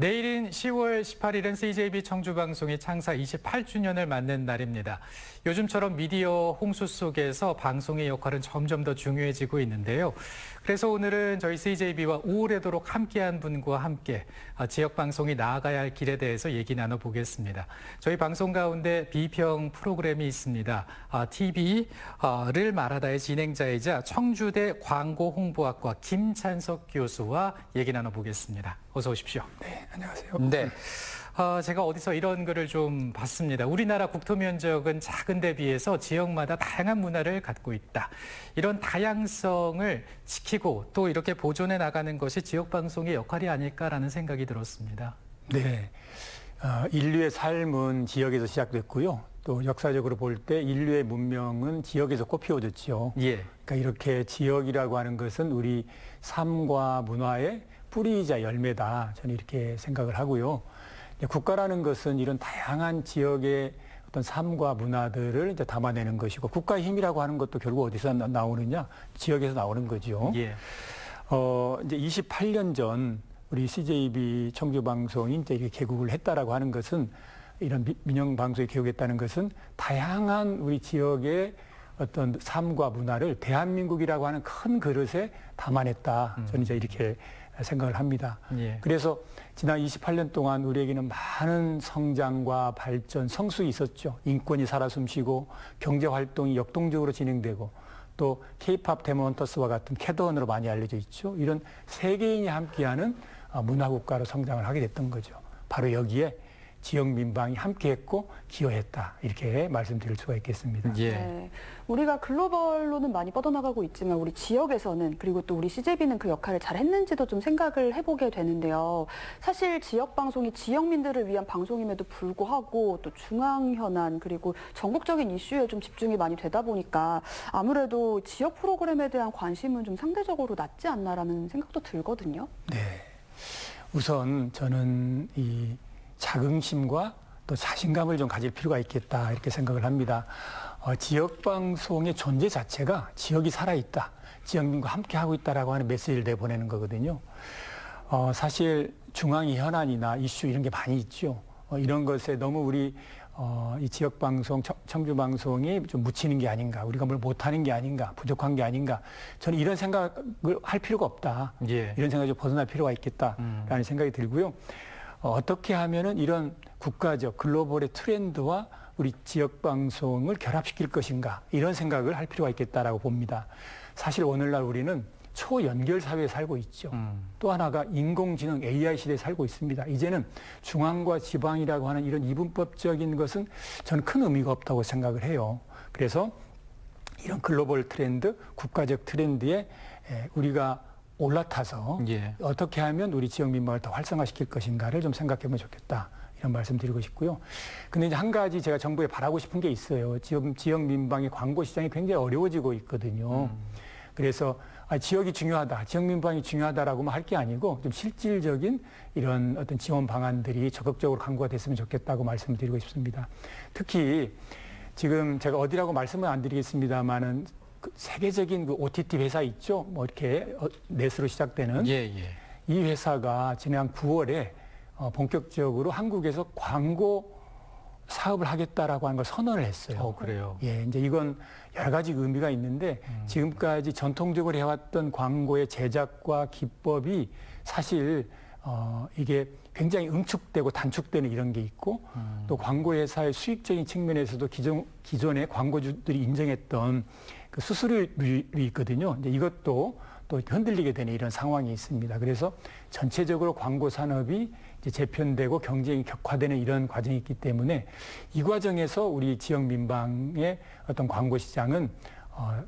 내일인 10월 18일은 CJB 청주방송이 창사 28주년을 맞는 날입니다. 요즘처럼 미디어 홍수 속에서 방송의 역할은 점점 더 중요해지고 있는데요. 그래서 오늘은 저희 CJB와 오래도록 함께한 분과 함께 지역방송이 나아가야 할 길에 대해서 얘기 나눠보겠습니다. 저희 방송 가운데 비평 프로그램이 있습니다. TV를 말하다의 진행자이자 청주대 광고홍보학과 김찬석 교수와 얘기 나눠보겠습니다. 어서 오십시오. 네, 안녕하세요. 네. 제가 어디서 이런 글을 좀 봤습니다. 우리나라 국토 면적은 작은 데 비해서 지역마다 다양한 문화를 갖고 있다. 이런 다양성을 지키고 또 이렇게 보존해 나가는 것이 지역방송의 역할이 아닐까라는 생각이 들었습니다. 네, 인류의 삶은 지역에서 시작됐고요. 또 역사적으로 볼 때 인류의 문명은 지역에서 꽃피워졌죠. 예. 그러니까 이렇게 지역이라고 하는 것은 우리 삶과 문화의 뿌리이자 열매다. 저는 이렇게 생각을 하고요. 국가라는 것은 이런 다양한 지역의 어떤 삶과 문화들을 이제 담아내는 것이고, 국가의 힘이라고 하는 것도 결국 어디서 나오느냐? 지역에서 나오는 거죠. 예. 이제 28년 전 우리 CJB 청주방송이 이제 이렇게 개국을 했다라고 하는 것은, 이런 민영방송이 개국했다는 것은 다양한 우리 지역의 어떤 삶과 문화를 대한민국이라고 하는 큰 그릇에 담아냈다. 저는 이제 이렇게 생각을 합니다. 예. 그래서 지난 28년 동안 우리에게는 많은 성장과 발전, 성숙이 있었죠. 인권이 살아 숨쉬고 경제활동이 역동적으로 진행되고 또 K-POP 데모헌터스와 같은 캐더언으로 많이 알려져 있죠. 이런 세계인이 함께하는 문화국가로 성장을 하게 됐던 거죠. 바로 여기에 지역 민방이 함께했고 기여했다, 이렇게 말씀드릴 수가 있겠습니다. 예. 네, 우리가 글로벌로는 많이 뻗어나가고 있지만 우리 지역에서는, 그리고 또 우리 CJB는 그 역할을 잘 했는지도 좀 생각을 해보게 되는데요. 사실 지역방송이 지역민들을 위한 방송임에도 불구하고 또 중앙 현안 그리고 전국적인 이슈에 좀 집중이 많이 되다 보니까 아무래도 지역 프로그램에 대한 관심은 좀 상대적으로 낮지 않나라는 생각도 들거든요. 네, 우선 저는 이 자긍심과 또 자신감을 좀 가질 필요가 있겠다, 이렇게 생각을 합니다. 지역방송의 존재 자체가 지역이 살아있다, 지역민과 함께하고 있다라고 하는 메시지를 내보내는 거거든요. 사실 중앙의 현안이나 이슈 이런 게 많이 있죠. 이런 것에 너무 우리 이 지역방송, 청주방송이 좀 묻히는 게 아닌가, 우리가 뭘 못하는 게 아닌가, 부족한 게 아닌가, 저는 이런 생각을 할 필요가 없다. 예. 이런 생각을 좀 벗어날 필요가 있겠다라는 생각이 들고요. 어떻게 하면은 이런 국가적 글로벌의 트렌드와 우리 지역 방송을 결합시킬 것인가, 이런 생각을 할 필요가 있겠다라고 봅니다. 사실 오늘날 우리는 초연결 사회에 살고 있죠. 또 하나가 인공지능 AI 시대에 살고 있습니다. 이제는 중앙과 지방이라고 하는 이런 이분법적인 것은 저는 큰 의미가 없다고 생각을 해요. 그래서 이런 글로벌 트렌드, 국가적 트렌드에 우리가 올라타서 예. 어떻게 하면 우리 지역 민방을 더 활성화시킬 것인가를 좀 생각해 보면 좋겠다, 이런 말씀 드리고 싶고요. 근데 이제 한 가지 제가 정부에 바라고 싶은 게 있어요. 지금 지역 민방의 광고 시장이 굉장히 어려워지고 있거든요. 그래서 지역이 중요하다, 지역 민방이 중요하다라고만 할 게 아니고 좀 실질적인 이런 어떤 지원 방안들이 적극적으로 강구가 됐으면 좋겠다고 말씀을 드리고 싶습니다. 특히 지금 제가 어디라고 말씀은 안 드리겠습니다만은 그 세계적인 그 OTT 회사 있죠. 뭐 이렇게 넷으로 시작되는. 예. 이 회사가 지난 9월에 본격적으로 한국에서 광고 사업을 하겠다라고 하는 걸 선언을 했어요. 그래요. 예, 이제 이건 여러 가지 의미가 있는데 지금까지 전통적으로 해왔던 광고의 제작과 기법이 사실 이게 굉장히 응축되고 단축되는 이런 게 있고, 또 광고 회사의 수익적인 측면에서도 기존의 광고주들이 인정했던 그 수수료율이 있거든요. 이제 이것도 또 흔들리게 되는 이런 상황이 있습니다. 그래서 전체적으로 광고 산업이 이제 재편되고 경쟁이 격화되는 이런 과정이 있기 때문에 이 과정에서 우리 지역 민방의 어떤 광고 시장은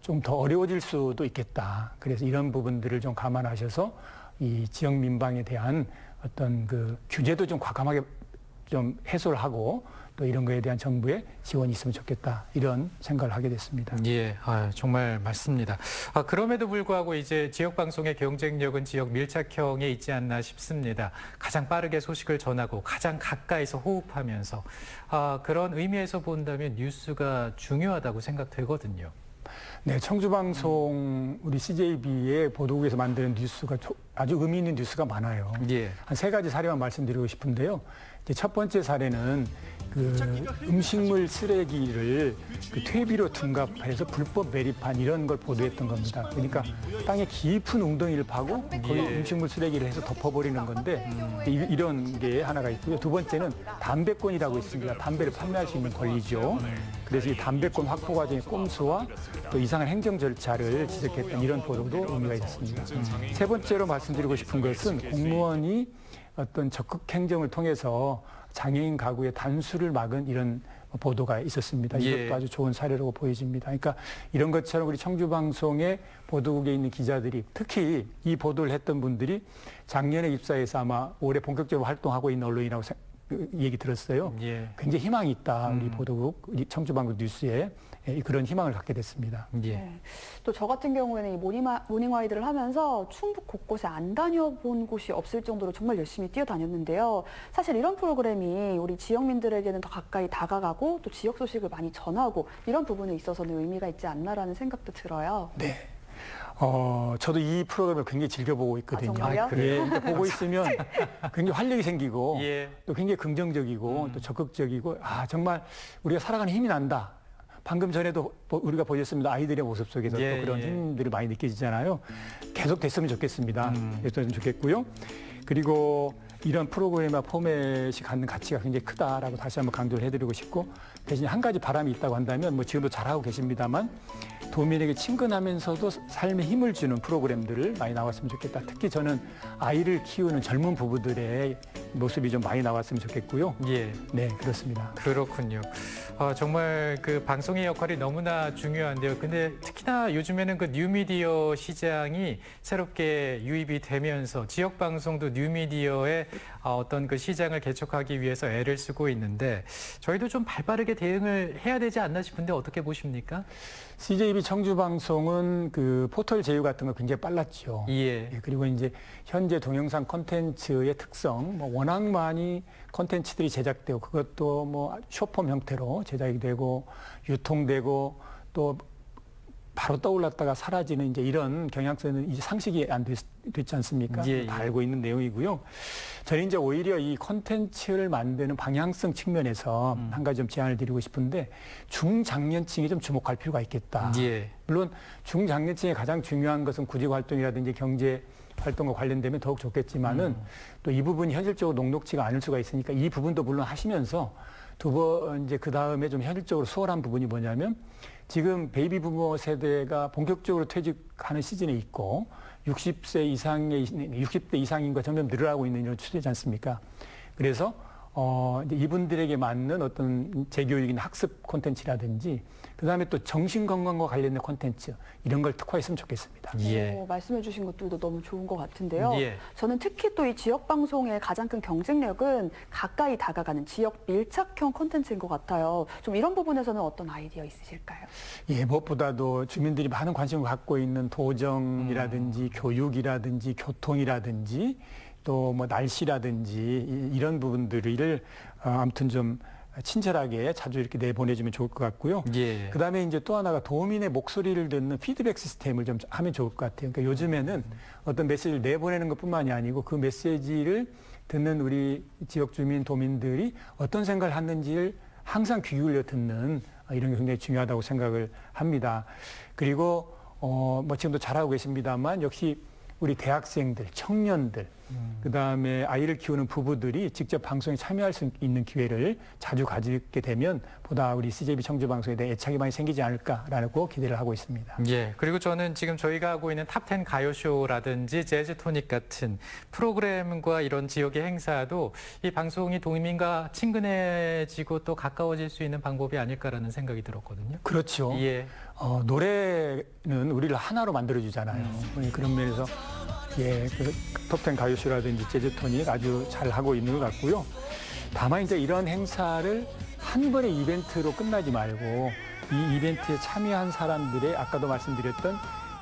좀 더 어려워질 수도 있겠다. 그래서 이런 부분들을 좀 감안하셔서 이 지역 민방에 대한 어떤 그 규제도 좀 과감하게 좀 해소를 하고, 또 이런 거에 대한 정부의 지원이 있으면 좋겠다, 이런 생각을 하게 됐습니다. 예, 정말 맞습니다. 그럼에도 불구하고 이제 지역방송의 경쟁력은 지역 밀착형에 있지 않나 싶습니다. 가장 빠르게 소식을 전하고 가장 가까이서 호흡하면서 그런 의미에서 본다면 뉴스가 중요하다고 생각되거든요. 네, 청주방송 우리 CJB의 보도국에서 만드는 뉴스가 아주 의미 있는 뉴스가 많아요. 예. 한 3가지 사례만 말씀드리고 싶은데요. 이제 첫 번째 사례는 그 음식물 쓰레기를 그 퇴비로 둔갑해서 불법 매립한 이런 걸 보도했던 겁니다. 그러니까 땅에 깊은 웅덩이를 파고 거기 음식물 쓰레기를 해서 덮어버리는 건데 이런 게 하나가 있고요. 두 번째는 담배권이라고 있습니다. 담배를 판매할 수 있는 권리죠. 그래서 이 담배권 확보 과정의 꼼수와 또 이상한 행정 절차를 지적했던 이런 보도도 의미가 있습니다. 세 번째로 말씀드리고 싶은 것은 공무원이 어떤 적극 행정을 통해서 장애인 가구의 단수를 막은 이런 보도가 있었습니다. 이것도 아주 좋은 사례라고 보여집니다. 그러니까 이런 것처럼 우리 청주방송의 보도국에 있는 기자들이 특히 이 보도를 했던 분들이 작년에 입사해서 아마 올해 본격적으로 활동하고 있는 언론이라고 얘기 들었어요. 굉장히 희망이 있다. 우리 보도국, 우리 청주방송 뉴스에 그런 희망을 갖게 됐습니다. 네. 또 저 같은 경우에는 이 모닝와이드를 하면서 충북 곳곳에 안 다녀본 곳이 없을 정도로 정말 열심히 뛰어다녔는데요. 사실 이런 프로그램이 우리 지역민들에게는 더 가까이 다가가고 또 지역 소식을 많이 전하고 이런 부분에 있어서는 의미가 있지 않나라는 생각도 들어요. 네. 저도 이 프로그램을 굉장히 즐겨보고 있거든요. 정말요? 그러니까 보고 있으면 굉장히 활력이 생기고 또 굉장히 긍정적이고 또 적극적이고 정말 우리가 살아가는 힘이 난다. 방금 전에도 우리가 보셨습니다. 아이들의 모습 속에서 또 그런 힘들이 많이 느껴지잖아요. 계속 됐으면 좋겠습니다. 됐으면 좋겠고요. 그리고 이런 프로그램과 포맷이 갖는 가치가 굉장히 크다라고 다시 한번 강조를 해드리고 싶고 대신 한 가지 바람이 있다고 한다면 뭐 지금도 잘하고 계십니다만 도민에게 친근하면서도 삶에 힘을 주는 프로그램들을 많이 나왔으면 좋겠다. 특히 저는 아이를 키우는 젊은 부부들의 모습이 좀 많이 나왔으면 좋겠고요. 네, 그렇습니다. 그렇군요. 정말 그 방송의 역할이 너무나 중요한데요. 근데 특히나 요즘에는 그 뉴미디어 시장이 새롭게 유입이 되면서 지역 방송도 뉴미디어의 어떤 그 시장을 개척하기 위해서 애를 쓰고 있는데 저희도 좀 발빠르게 대응을 해야 되지 않나 싶은데 어떻게 보십니까? CJB 청주방송은 그 포털 제휴 같은 거 굉장히 빨랐죠. 그리고 이제 현재 동영상 콘텐츠의 특성, 뭐 워낙 많이 콘텐츠들이 제작되고 그것도 뭐 숏폼 형태로 제작이 되고 유통되고 또 바로 떠올랐다가 사라지는 이제 이런 경향성은 이제 상식이 안 됐지 않습니까? 다 알고 있는 내용이고요. 저는 이제 오히려 이 콘텐츠를 만드는 방향성 측면에서 한 가지 좀 제안을 드리고 싶은데 중장년층이 좀 주목할 필요가 있겠다. 물론 중장년층의 가장 중요한 것은 구직 활동이라든지 경제 활동과 관련되면 더욱 좋겠지만은 또 이 부분이 현실적으로 녹록지가 않을 수가 있으니까 이 부분도 물론 하시면서 이제 그 다음에 좀 현실적으로 수월한 부분이 뭐냐면 지금 베이비 부모 세대가 본격적으로 퇴직하는 시즌에 있고 60대 이상인과 점점 늘어나고 있는 이런 추세지 않습니까? 그래서 이제 이분들에게 맞는 어떤 재교육이나 학습 콘텐츠라든지 그다음에 또 정신건강과 관련된 콘텐츠 이런 걸 특화했으면 좋겠습니다. 말씀해 주신 것들도 너무 좋은 것 같은데요. 저는 특히 또 이 지역방송의 가장 큰 경쟁력은 가까이 다가가는 지역 밀착형 콘텐츠인 것 같아요. 좀 이런 부분에서는 어떤 아이디어 있으실까요? 무엇보다도 주민들이 많은 관심을 갖고 있는 도정이라든지 교육이라든지 교통이라든지 또 뭐 날씨라든지 이런 부분들을 아무튼 좀 친절하게 자주 이렇게 내보내주면 좋을 것 같고요. 그다음에 이제 또 하나가 도민의 목소리를 듣는 피드백 시스템을 좀 하면 좋을 것 같아요. 그러니까 요즘에는 어떤 메시지를 내보내는 것뿐만이 아니고 그 메시지를 듣는 우리 지역 주민 도민들이 어떤 생각을 하는지를 항상 귀 기울여 듣는 이런 게 굉장히 중요하다고 생각을 합니다. 그리고 뭐 지금도 잘하고 계십니다만 역시 우리 대학생들, 청년들, 그다음에 아이를 키우는 부부들이 직접 방송에 참여할 수 있는 기회를 자주 가지게 되면 보다 우리 CJB 청주방송에 대해 애착이 많이 생기지 않을까라고 기대를 하고 있습니다. 그리고 저는 지금 저희가 하고 있는 탑10 가요쇼라든지 재즈 토닉 같은 프로그램과 이런 지역의 행사도 이 방송이 도민과 친근해지고 또 가까워질 수 있는 방법이 아닐까라는 생각이 들었거든요. 그렇죠. 노래는 우리를 하나로 만들어주잖아요. 그런 면에서 그 톱10 가요쇼라든지 재즈토닉 아주 잘 하고 있는 것 같고요. 다만 이제 이런 행사를 한 번의 이벤트로 끝나지 말고 이 이벤트에 참여한 사람들의 아까도 말씀드렸던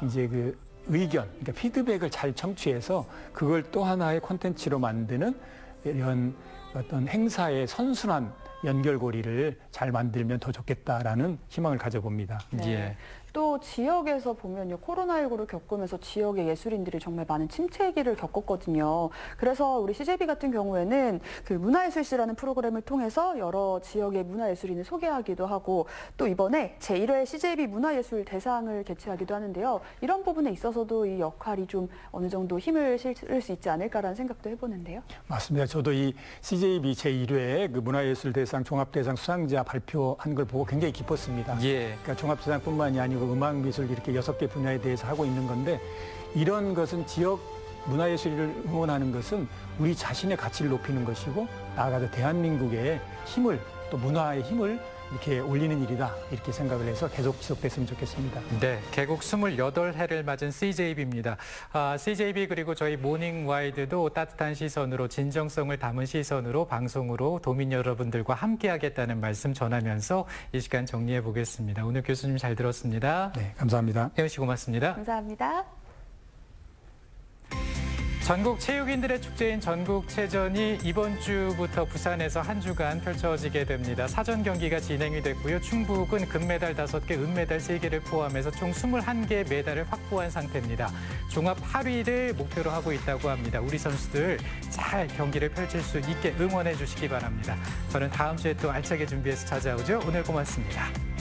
이제 그 의견, 그러니까 피드백을 잘 청취해서 그걸 또 하나의 콘텐츠로 만드는 이런 어떤 행사의 선순환 연결고리를 잘 만들면 더 좋겠다라는 희망을 가져봅니다. 또 지역에서 보면요. 코로나19를 겪으면서 지역의 예술인들이 정말 많은 침체기를 겪었거든요. 그래서 우리 CJB 같은 경우에는 그 문화예술시라는 프로그램을 통해서 여러 지역의 문화예술인을 소개하기도 하고 또 이번에 제1회 CJB 문화예술 대상을 개최하기도 하는데요. 이런 부분에 있어서도 이 역할이 좀 어느 정도 힘을 실을 수 있지 않을까라는 생각도 해보는데요. 맞습니다. 저도 이 CJB 제1회 그 문화예술대상 종합대상 수상자 발표한 걸 보고 굉장히 기뻤습니다. 예. 그러니까 종합대상뿐만이 아니고 음악미술 이렇게 6개 분야에 대해서 하고 있는 건데 이런 것은 지역 문화예술을 응원하는 것은 우리 자신의 가치를 높이는 것이고 나아가서 대한민국의 힘을 또 문화의 힘을 이렇게 올리는 일이다 이렇게 생각을 해서 계속 지속됐으면 좋겠습니다. 네, 개국 28해를 맞은 CJB입니다. CJB 그리고 저희 모닝와이드도 따뜻한 시선으로 진정성을 담은 시선으로 방송으로 도민 여러분들과 함께하겠다는 말씀 전하면서 이 시간 정리해 보겠습니다. 오늘 교수님 잘 들었습니다. 네, 감사합니다. 혜연 씨 고맙습니다. 감사합니다. 전국 체육인들의 축제인 전국체전이 이번 주부터 부산에서 한 주간 펼쳐지게 됩니다. 사전 경기가 진행이 됐고요. 충북은 금메달 5개, 은메달 3개를 포함해서 총 21개의 메달을 확보한 상태입니다. 종합 8위를 목표로 하고 있다고 합니다. 우리 선수들 잘 경기를 펼칠 수 있게 응원해 주시기 바랍니다. 저는 다음 주에 또 알차게 준비해서 찾아오죠. 오늘 고맙습니다.